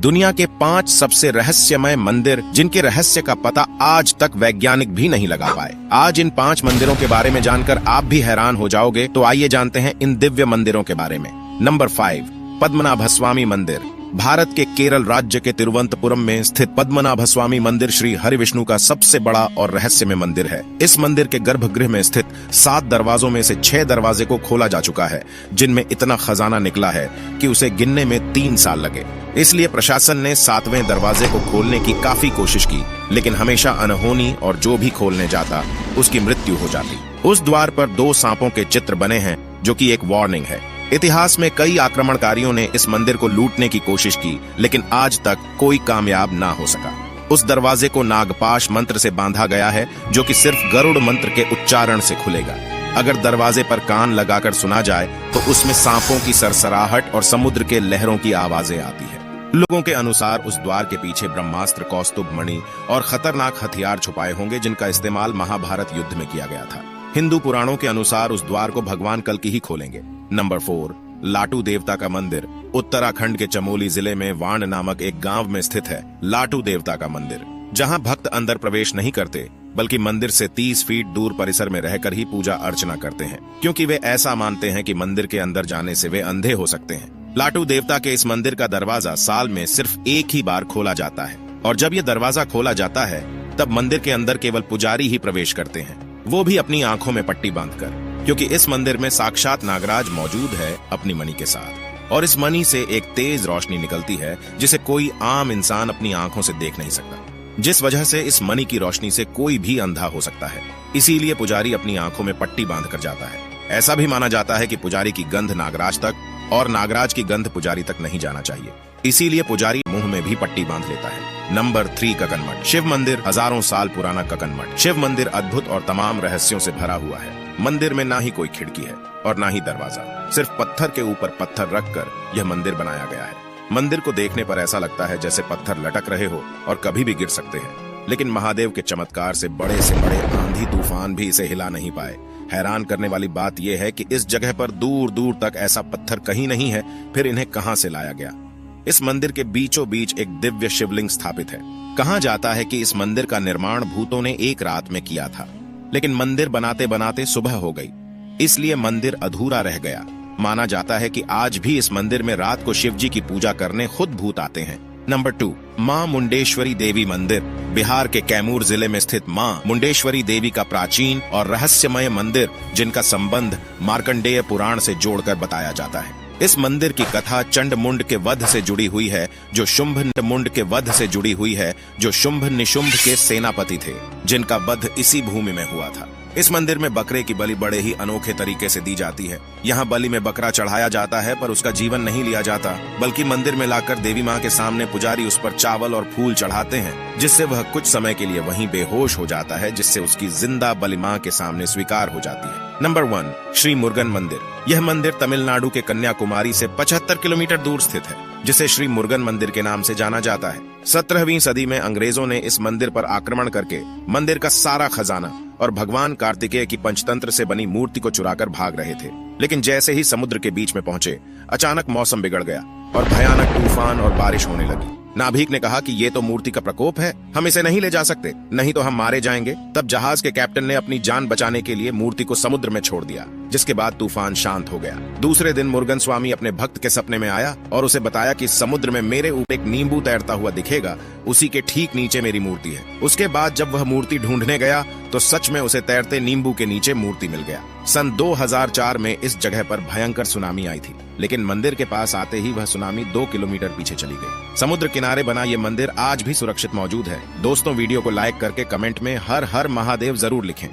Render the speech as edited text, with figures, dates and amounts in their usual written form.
दुनिया के 5 सबसे रहस्यमय मंदिर जिनके रहस्य का पता आज तक वैज्ञानिक भी नहीं लगा पाए। आज इन 5 मंदिरों के बारे में जानकर आप भी हैरान हो जाओगे। तो आइए जानते हैं इन दिव्य मंदिरों के बारे में। नंबर 5, पद्मनाभस्वामी मंदिर। भारत के केरल राज्य के तिरुवनंतपुरम में स्थित पद्मनाभस्वामी मंदिर श्री हरिविष्णु का सबसे बड़ा और रहस्यमय मंदिर है। इस मंदिर के गर्भगृह में स्थित 7 दरवाजों में से 6 दरवाजे को खोला जा चुका है, जिनमें इतना खजाना निकला है कि उसे गिनने में 3 साल लगे। इसलिए प्रशासन ने 7वें दरवाजे को खोलने की काफी कोशिश की, लेकिन हमेशा अनहोनी और जो भी खोलने जाता उसकी मृत्यु हो जाती। उस द्वार पर 2 सांपों के चित्र बने हैं, जो कि एक वार्निंग है। इतिहास में कई आक्रमणकारियों ने इस मंदिर को लूटने की कोशिश की, लेकिन आज तक कोई कामयाब ना हो सका। उस दरवाजे को नागपाश मंत्र से बांधा गया है, जो कि सिर्फ गरुड़ मंत्र के उच्चारण से खुलेगा। अगर दरवाजे पर कान लगाकर सुना जाए तो उसमें सांपों की सरसराहट और समुद्र के लहरों की आवाजें आती है। लोगों के अनुसार उस द्वार के पीछे ब्रह्मास्त्र, कौस्तुभ मणि और खतरनाक हथियार छुपाए होंगे, जिनका इस्तेमाल महाभारत युद्ध में किया गया था। हिंदू पुराणों के अनुसार उस द्वार को भगवान कल्कि ही खोलेंगे। नंबर 4, लाटू देवता का मंदिर। उत्तराखंड के चमोली जिले में वाण नामक एक गांव में स्थित है लाटू देवता का मंदिर, जहां भक्त अंदर प्रवेश नहीं करते, बल्कि मंदिर से 30 फीट दूर परिसर में रहकर ही पूजा अर्चना करते हैं, क्योंकि वे ऐसा मानते हैं कि मंदिर के अंदर जाने से वे अंधे हो सकते हैं। लाटू देवता के इस मंदिर का दरवाजा साल में सिर्फ एक ही बार खोला जाता है, और जब यह दरवाजा खोला जाता है तब मंदिर के अंदर केवल पुजारी ही प्रवेश करते हैं, वो भी अपनी आंखों में पट्टी बांधकर, क्योंकि इस मंदिर में साक्षात नागराज मौजूद है अपनी मणि के साथ, और इस मणि से एक तेज रोशनी निकलती है जिसे कोई आम इंसान अपनी आंखों से देख नहीं सकता, जिस वजह से इस मणि की रोशनी से कोई भी अंधा हो सकता है। इसीलिए पुजारी अपनी आंखों में पट्टी बांधकर जाता है। ऐसा भी माना जाता है कि पुजारी की गंध नागराज तक और नागराज की गंध पुजारी तक नहीं जाना चाहिए, इसीलिए पुजारी मुंह में भी पट्टी बांध लेता है। नंबर 3, ककन मठ। शिव मंदिर। हजारों साल पुराना ककन मठ। शिव मंदिर अद्भुत और तमाम रहस्यों से भरा हुआ है। मंदिर में ना ही कोई खिड़की है और ना ही दरवाजा, सिर्फ पत्थर के ऊपर पत्थर रखकर यह मंदिर बनाया गया है। मंदिर को देखने पर ऐसा लगता है जैसे पत्थर लटक रहे हो और कभी भी गिर सकते हैं, लेकिन महादेव के चमत्कार से बड़े आंधी तूफान भी इसे हिला नहीं पाए। हैरान करने वाली बात यह है कि इस जगह पर दूर दूर तक ऐसा पत्थर कहीं नहीं है, फिर इन्हें कहां से लाया गया। इस मंदिर के बीचों बीच एक दिव्य शिवलिंग स्थापित है। कहा जाता है कि इस मंदिर का निर्माण भूतों ने एक रात में किया था, लेकिन मंदिर बनाते बनाते सुबह हो गई, इसलिए मंदिर अधूरा रह गया। माना जाता है कि आज भी इस मंदिर में रात को शिव जी की पूजा करने खुद भूत आते हैं। नंबर 2, मां मुंडेश्वरी देवी मंदिर। बिहार के कैमूर जिले में स्थित मां मुंडेश्वरी देवी का प्राचीन और रहस्यमय मंदिर, जिनका संबंध मार्कंडेय पुराण से जोड़कर बताया जाता है। इस मंदिर की कथा चंडमुंड के वध से जुड़ी हुई है, जो शुंभ निशुंभ के सेनापति थे, जिनका वध इसी भूमि में हुआ था। इस मंदिर में बकरे की बलि बड़े ही अनोखे तरीके से दी जाती है। यहाँ बलि में बकरा चढ़ाया जाता है, पर उसका जीवन नहीं लिया जाता, बल्कि मंदिर में लाकर देवी माँ के सामने पुजारी उस पर चावल और फूल चढ़ाते हैं, जिससे वह कुछ समय के लिए वहीं बेहोश हो जाता है, जिससे उसकी जिंदा बलि माँ के सामने स्वीकार हो जाती है। नंबर 1, श्री मुरुगन मंदिर। यह मंदिर तमिलनाडु के कन्याकुमारी से 75 किलोमीटर दूर स्थित है, जिसे श्री मुरुगन मंदिर के नाम से जाना जाता है। 17वीं सदी में अंग्रेजों ने इस मंदिर पर आक्रमण करके मंदिर का सारा खजाना और भगवान कार्तिकेय की पंचतंत्र से बनी मूर्ति को चुराकर भाग रहे थे, लेकिन जैसे ही समुद्र के बीच में पहुंचे, अचानक मौसम बिगड़ गया और भयानक तूफान और बारिश होने लगी। नाभिक ने कहा कि ये तो मूर्ति का प्रकोप है, हम इसे नहीं ले जा सकते, नहीं तो हम मारे जाएंगे। तब जहाज के कैप्टन ने अपनी जान बचाने के लिए मूर्ति को समुद्र में छोड़ दिया, जिसके बाद तूफान शांत हो गया। दूसरे दिन मुरुगन स्वामी अपने भक्त के सपने में आया और उसे बताया कि समुद्र में मेरे ऊपर एक नींबू तैरता हुआ दिखेगा, उसी के ठीक नीचे मेरी मूर्ति है। उसके बाद जब वह मूर्ति ढूंढने गया तो सच में उसे तैरते नींबू के नीचे मूर्ति मिल गया। सन 2004 में इस जगह पर भयंकर सुनामी आई थी, लेकिन मंदिर के पास आते ही वह सुनामी 2 किलोमीटर पीछे चली गई। समुद्र किनारे बना ये मंदिर आज भी सुरक्षित मौजूद है। दोस्तों, वीडियो को लाइक करके कमेंट में हर हर महादेव जरूर लिखें।